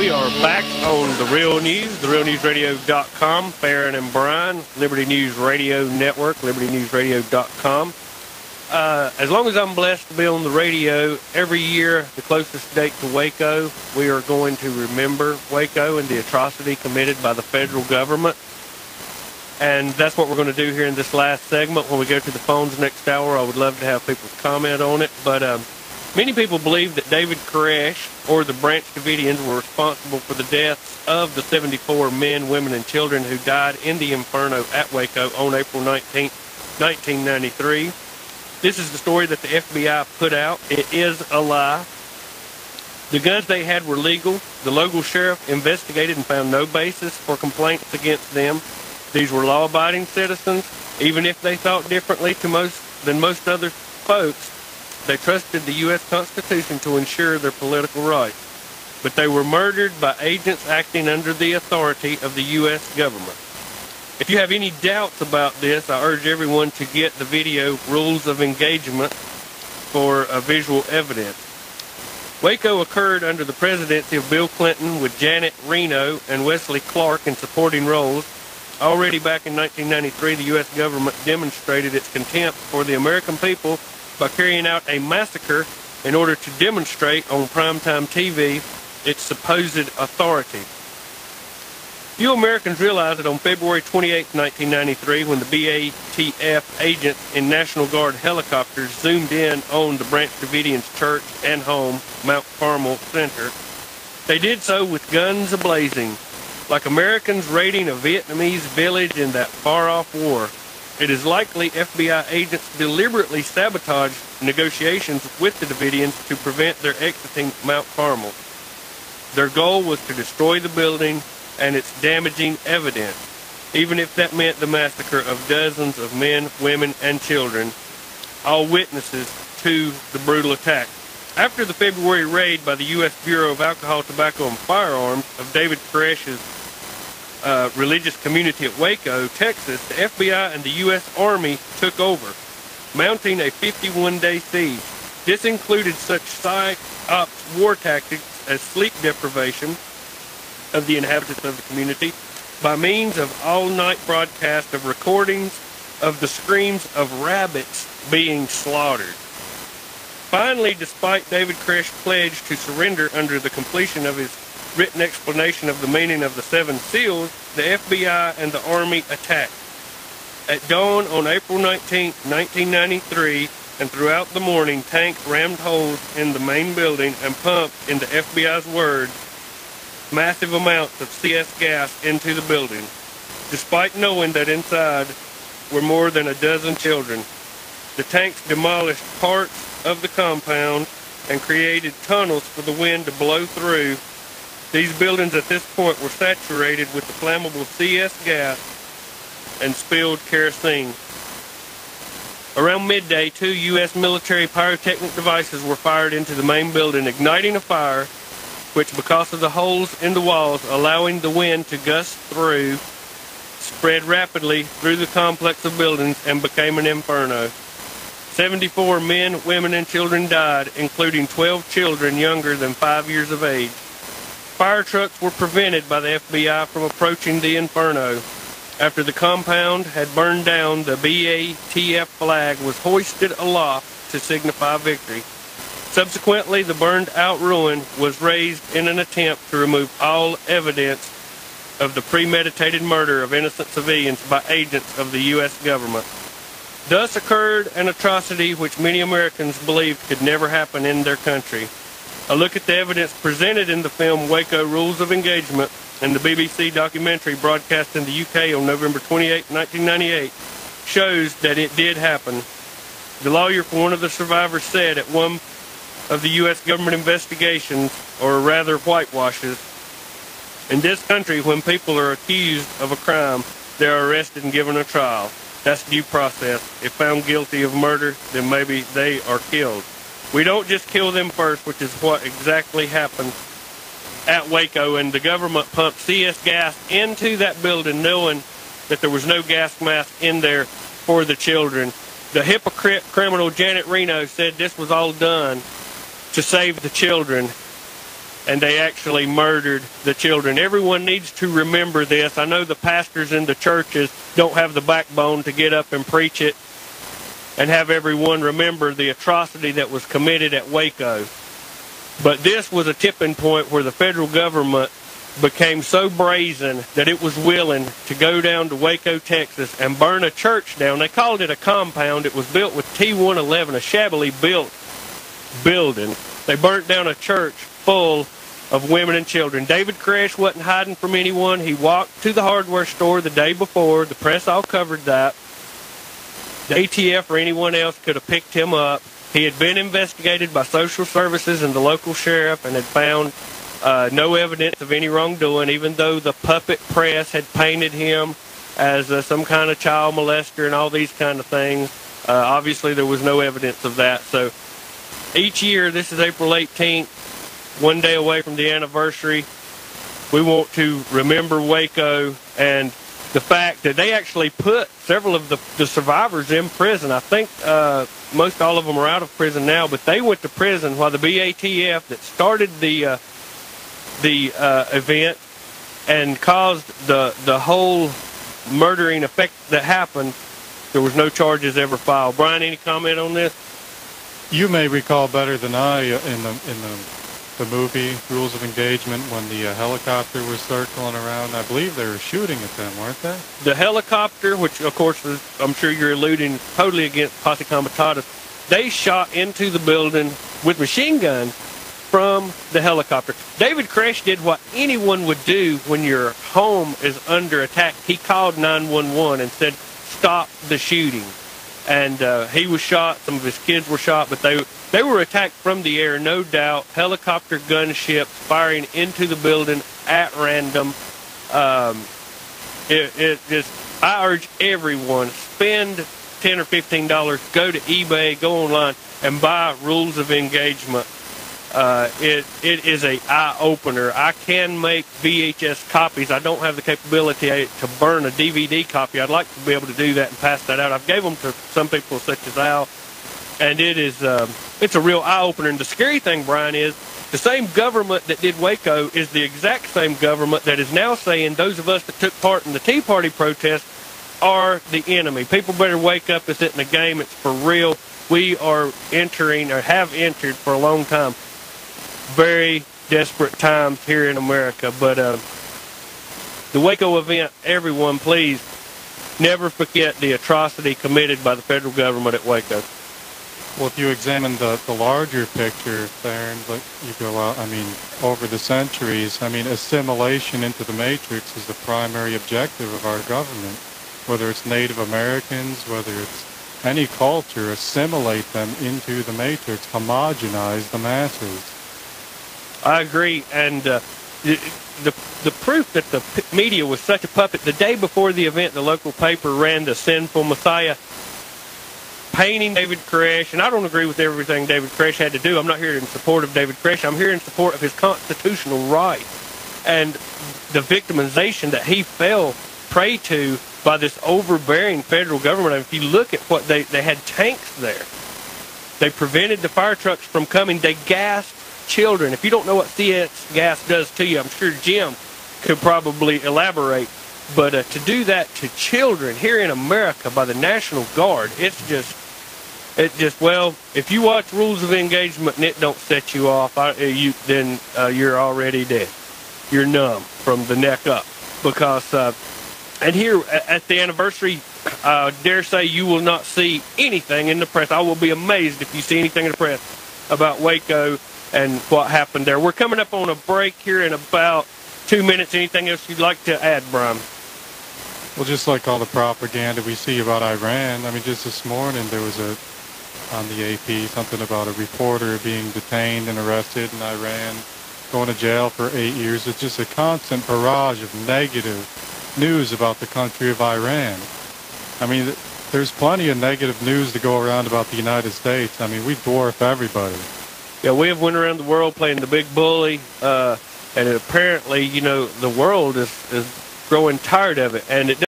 We are back on The Real News, therealnewsradio.com, Farron and Brian, Liberty News Radio Network, libertynewsradio.com. As long as I'm blessed to be on the radio, every year, the closest date to Waco, we are going to remember Waco and the atrocity committed by the federal government. And that's what we're going to do here in this last segment. When we go to the phones next hour, I would love to have people comment on it. But many people believe that David Koresh or the Branch Davidians were responsible for the deaths of the 74 men, women, and children who died in the inferno at Waco on April 19, 1993. This is the story that the FBI put out. It is a lie. The guns they had were legal. The local sheriff investigated and found no basis for complaints against them. These were law-abiding citizens. Even if they thought differently than most other folks, they trusted the U.S. Constitution to ensure their political rights. But they were murdered by agents acting under the authority of the U.S. government. If you have any doubts about this, I urge everyone to get the video Rules of Engagement for visual evidence. Waco occurred under the presidency of Bill Clinton with Janet Reno and Wesley Clark in supporting roles. Already back in 1993, the U.S. government demonstrated its contempt for the American people by carrying out a massacre in order to demonstrate on primetime TV its supposed authority. Few Americans realize that on February 28, 1993, when the BATF agents in National Guard helicopters zoomed in on the Branch Davidians church and home, Mount Carmel Center, they did so with guns ablazing, like Americans raiding a Vietnamese village in that far-off war. It is likely FBI agents deliberately sabotaged negotiations with the Davidians to prevent their exiting Mount Carmel. Their goal was to destroy the building and its damaging evidence, even if that meant the massacre of dozens of men, women, and children, all witnesses to the brutal attack. After the February raid by the U.S. Bureau of Alcohol, Tobacco, and Firearms of David Koresh's religious community at Waco, Texas, the FBI and the U.S. Army took over, mounting a 51-day siege. This included such psych-ops war tactics as sleep deprivation of the inhabitants of the community by means of all-night broadcast of recordings of the screams of rabbits being slaughtered. Finally, despite David Koresh's pledge to surrender under the completion of his written explanation of the meaning of the 7 seals, the FBI and the Army attacked. At dawn on April 19, 1993, and throughout the morning, tanks rammed holes in the main building and pumped, in the FBI's words, massive amounts of CS gas into the building, despite knowing that inside were more than a dozen children. The tanks demolished parts of the compound and created tunnels for the wind to blow through. These buildings at this point were saturated with the flammable CS gas and spilled kerosene. Around midday, 2 U.S. military pyrotechnic devices were fired into the main building, igniting a fire which, because of the holes in the walls allowing the wind to gust through, spread rapidly through the complex of buildings and became an inferno. 74 men, women, and children died, including 12 children younger than 5 years of age. Fire trucks were prevented by the FBI from approaching the inferno. After the compound had burned down, the BATF flag was hoisted aloft to signify victory. Subsequently, the burned-out ruin was raised in an attempt to remove all evidence of the premeditated murder of innocent civilians by agents of the U.S. government. Thus occurred an atrocity which many Americans believed could never happen in their country. A look at the evidence presented in the film Waco Rules of Engagement and the BBC documentary broadcast in the UK on November 28, 1998 shows that it did happen. The lawyer for one of the survivors said at one of the U.S. government investigations, or rather whitewashes, in this country, when people are accused of a crime, they are arrested and given a trial. That's due process. If found guilty of murder, then maybe they are killed. We don't just kill them first, which is what exactly happened at Waco, and the government pumped CS gas into that building knowing that there was no gas mask in there for the children. The hypocrite criminal Janet Reno said this was all done to save the children. and they actually murdered the children. Everyone needs to remember this. I know the pastors in the churches don't have the backbone to get up and preach it and have everyone remember the atrocity that was committed at Waco. But this was a tipping point where the federal government became so brazen that it was willing to go down to Waco, Texas, and burn a church down. They called it a compound. It was built with T111, a shabbily built building. They burnt down a church full of women and children. David Koresh wasn't hiding from anyone. He walked to the hardware store the day before. The press all covered that. The ATF or anyone else could have picked him up. He had been investigated by social services and the local sheriff and had found no evidence of any wrongdoing, even though the puppet press had painted him as some kind of child molester and all these kind of things. Obviously, there was no evidence of that. So each year, this is April 18th, one day away from the anniversary, we want to remember Waco and the fact that they actually put several of the survivors in prison. I think most all of them are out of prison now, but they went to prison while the BATF that started the event and caused the whole murdering effect that happened. There was no charges ever filed. Brian, any comment on this? You may recall better than I in the movie Rules of Engagement when the helicopter was circling around. I believe they were shooting at them, weren't they? The helicopter, which of course is, I'm sure you're alluding totally against Posse Comitatus, they shot into the building with machine guns from the helicopter. David Koresh did what anyone would do when your home is under attack. He called 911 and said, stop the shooting. And he was shot, some of his kids were shot, but they were attacked from the air, no doubt. Helicopter gunships firing into the building at random. I urge everyone, spend $10 or $15, go to eBay, go online, and buy Rules of Engagement. It is a eye-opener. I can make VHS copies. I don't have the capability to burn a DVD copy. I'd like to be able to do that and pass that out. I've gave them to some people such as Al, and it's a real eye-opener. And the scary thing, Brian, is the same government that did Waco is the exact same government that is now saying those of us that took part in the Tea Party protest are the enemy. People better wake up. This isn't a game. It's for real. We are entering, or have entered for a long time, very desperate times here in America. But the Waco event, everyone, please never forget the atrocity committed by the federal government at Waco. Well, if you examine the larger picture there, and you go out, I mean, over the centuries, I mean, assimilation into the matrix is the primary objective of our government. Whether it's Native Americans, whether it's any culture, assimilate them into the matrix, homogenize the masses. I agree, and the proof that the media was such a puppet, the day before the event, the local paper ran the Sinful Messiah, painting David Koresh, and I don't agree with everything David Koresh had to do. I'm not here in support of David Koresh. I'm here in support of his constitutional right and the victimization that he fell prey to by this overbearing federal government. And if you look at what they had tanks there. They prevented the fire trucks from coming. They gassed children. If you don't know what CS gas does to you, I'm sure Jim could probably elaborate. But to do that to children here in America by the National Guard, well, if you watch Rules of Engagement and it don't set you off, then you're already dead. You're numb from the neck up. Because, and here at the anniversary, I dare say you will not see anything in the press. I will be amazed if you see anything in the press about Waco and what happened there. We're coming up on a break here in about 2 minutes. Anything else you'd like to add, Brian? Well, just like all the propaganda we see about Iran, I mean, just this morning there was on the AP, something about a reporter being detained and arrested in Iran, going to jail for 8 years. It's just a constant barrage of negative news about the country of Iran. I mean, there's plenty of negative news to go around about the United States. I mean, we dwarf everybody. Yeah, we have went around the world playing the big bully, and apparently, you know, the world is growing tired of it, and it